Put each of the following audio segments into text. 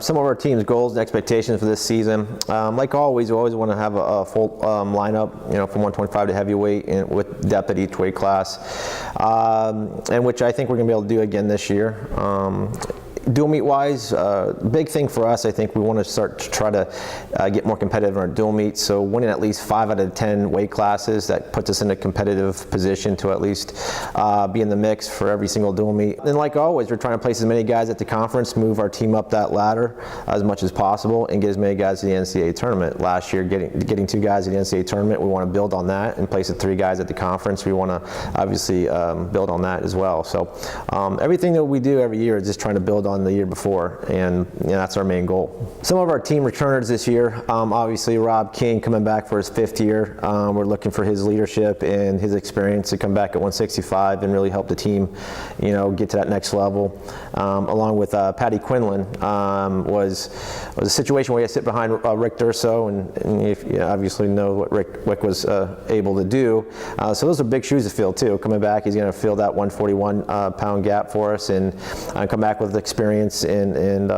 Some of our team's goals and expectations for this season, like always, we always want to have a full lineup, from 125 to heavyweight and with depth at each weight class, and which I think we're going to be able to do again this year. Dual meet wise, big thing for us, I think we want to start to try to get more competitive in our dual meets. So winning at least 5 out of 10 weight classes, that puts us in a competitive position to at least be in the mix for every single dual meet. And like always, we're trying to place as many guys at the conference, move our team up that ladder as much as possible, and get as many guys to the NCAA tournament. Last year, getting 2 guys at the NCAA tournament, we want to build on that and place 3 guys at the conference. We want to obviously build on that as well. So everything that we do every year is just trying to build on the year before, and that's our main goal. Some of our team returners this year, obviously Rob King coming back for his 5th year. We're looking for his leadership and his experience to come back at 165 and really help the team, get to that next level. Along with Patty Quinlan, was a situation where he had to sit behind Rick Durso, and if you obviously know what Rick was able to do. So those are big shoes to fill too. Coming back, he's going to fill that 141 pound gap for us and come back with experience. And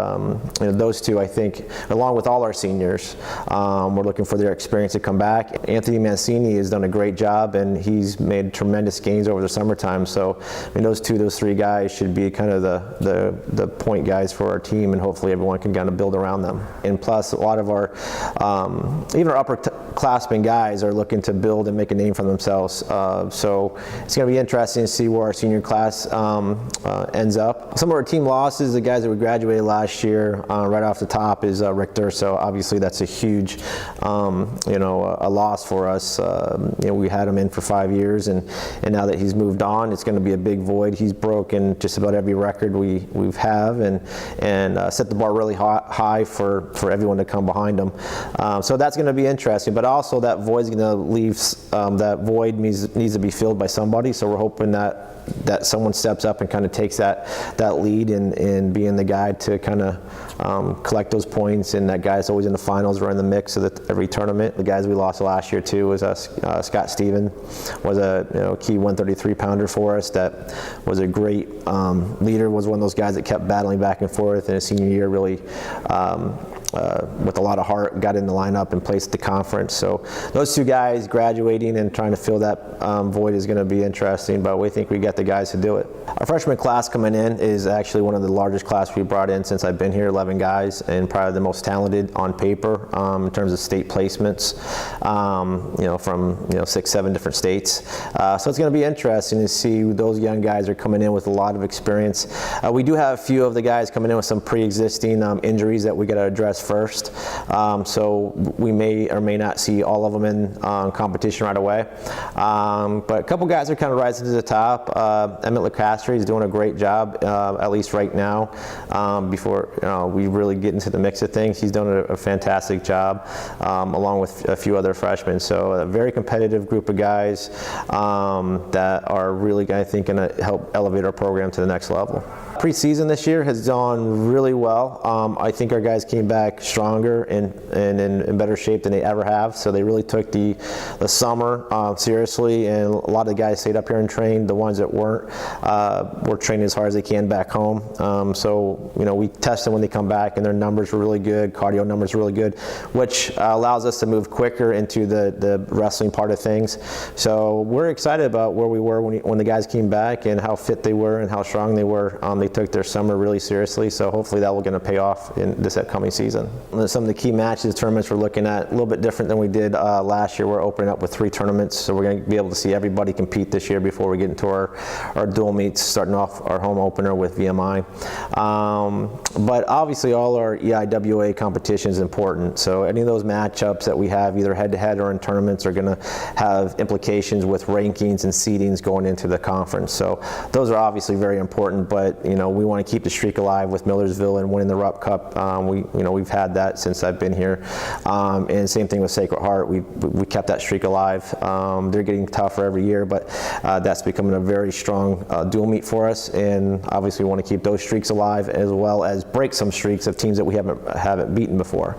those 2, I think, along with all our seniors, we're looking for their experience to come back. Anthony Mancini has done a great job, and he's made tremendous gains over the summertime. So those 3 guys should be kind of the point guys for our team, and hopefully everyone can kind of build around them. And plus, a lot of our even our upperclassmen guys are looking to build and make a name for themselves. So it's going to be interesting to see where our senior class ends up. Some of our team losses, the guys that we graduated last year, right off the top is Rick Durso. Obviously, that's a huge, a loss for us. We had him in for 5 years, and now that he's moved on, it's going to be a big void. He's broken just about every record we've have, and set the bar really high for everyone to come behind him. So that's going to be interesting. But also, that void's going to leave. That void needs to be filled by somebody. So we're hoping that someone steps up and kind of takes that lead and being the guy to kind of collect those points, and that guy's always in the finals or in the mix of every tournament. The guys we lost last year too was Scott Steven, was a key 133 pounder for us. That was a great leader, was one of those guys that kept battling back and forth in his senior year, really with a lot of heart, got in the lineup and placed at the conference. So those 2 guys graduating and trying to fill that void is going to be interesting, but we think we got the guys to do it. Our freshman class coming in is actually one of the largest class we brought in since I've been here, 11 guys, and probably the most talented on paper in terms of state placements, from 6, 7 different states. So it's going to be interesting to see those young guys are coming in with a lot of experience. We do have a few of the guys coming in with some pre-existing injuries that we got to address first. So we may or may not see all of them in competition right away. But a couple guys are kind of rising to the top. Emmett LeCastre is doing a great job, at least right now. Before we really get into the mix of things, he's done a fantastic job, along with a few other freshmen. So a very competitive group of guys that are really, I think, going to help elevate our program to the next level. Preseason this year has gone really well. I think our guys came back stronger and in better shape than they ever have. So they really took the summer seriously, and a lot of the guys stayed up here and trained. The ones that weren't were training as hard as they can back home. So we test them when they come back, and their numbers were really good. Cardio numbers were really good, which allows us to move quicker into the wrestling part of things. So we're excited about where we were when the guys came back and how fit they were and how strong they were. They took their summer really seriously, so hopefully that will going to pay off in this upcoming season. And some of the key matches, tournaments we're looking at, a little bit different than we did last year. We're opening up with 3 tournaments, so we're going to be able to see everybody compete this year before we get into our dual meets, starting off our home opener with VMI. But obviously all our EIWA competition is important, so any of those matchups that we have, either head-to-head or in tournaments, are going to have implications with rankings and seedings going into the conference. So those are obviously very important, but we want to keep the streak alive with Millersville and winning the Rupp Cup. We've had that since I've been here. And same thing with Sacred Heart. We kept that streak alive. They're getting tougher every year, but that's becoming a very strong dual meet for us. And obviously we want to keep those streaks alive as well as break some streaks of teams that we haven't beaten before.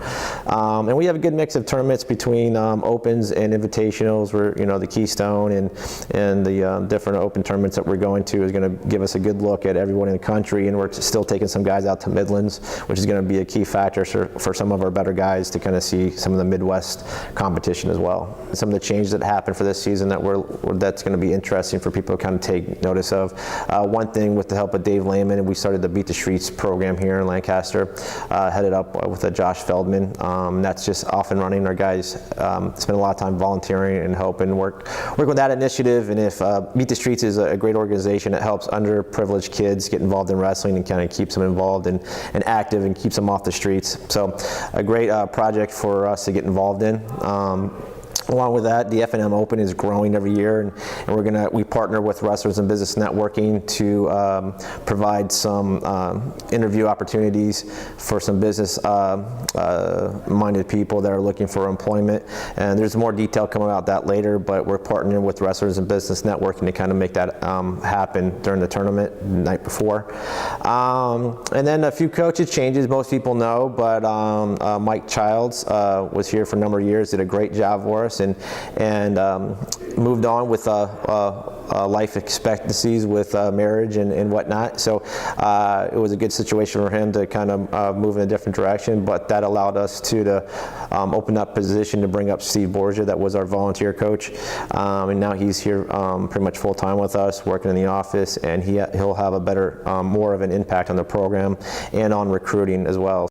And we have a good mix of tournaments between opens and invitationals, where the Keystone and the different open tournaments that we're going to is going to give us a good look at everyone in the country. And we're still taking some guys out to Midlands, which is going to be a key factor for some of our better guys to kind of see some of the Midwest competition as well. Some of the changes that happened for this season that's going to be interesting for people to kind of take notice of. One thing, with the help of Dave Lehman, and we started the Beat the Streets program here in Lancaster, headed up with Josh Feldman. That's just off and running. Our guys spend a lot of time volunteering and helping work with that initiative. And if Beat the Streets is a great organization that helps underprivileged kids get involved in wrestling and kind of keeps them involved and active and keeps them off the streets. So a great project for us to get involved in. Along with that, the F&M Open is growing every year, and we partner with Wrestlers and Business Networking to provide some interview opportunities for some business-minded people that are looking for employment. And there's more detail coming about that later, but we're partnering with Wrestlers and Business Networking to kind of make that happen during the tournament the night before. And then a few coaches changes, most people know, but Mike Childs was here for a number of years, did a great job for us, and moved on with life expectancies with marriage and whatnot. So it was a good situation for him to kind of move in a different direction, but that allowed us to open up position to bring up Steve Borgia, that was our volunteer coach, and now he's here pretty much full time with us, working in the office, and he'll have a better, more of an impact on the program and on recruiting as well.